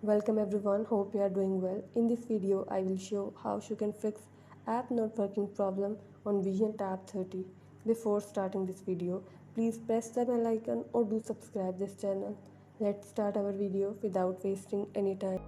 Welcome everyone, hope you are doing well. In this video, I will show how you can fix app not working problem on Vision Tab 30. Before starting this video, please press the bell icon or do subscribe this channel. Let's start our video without wasting any time.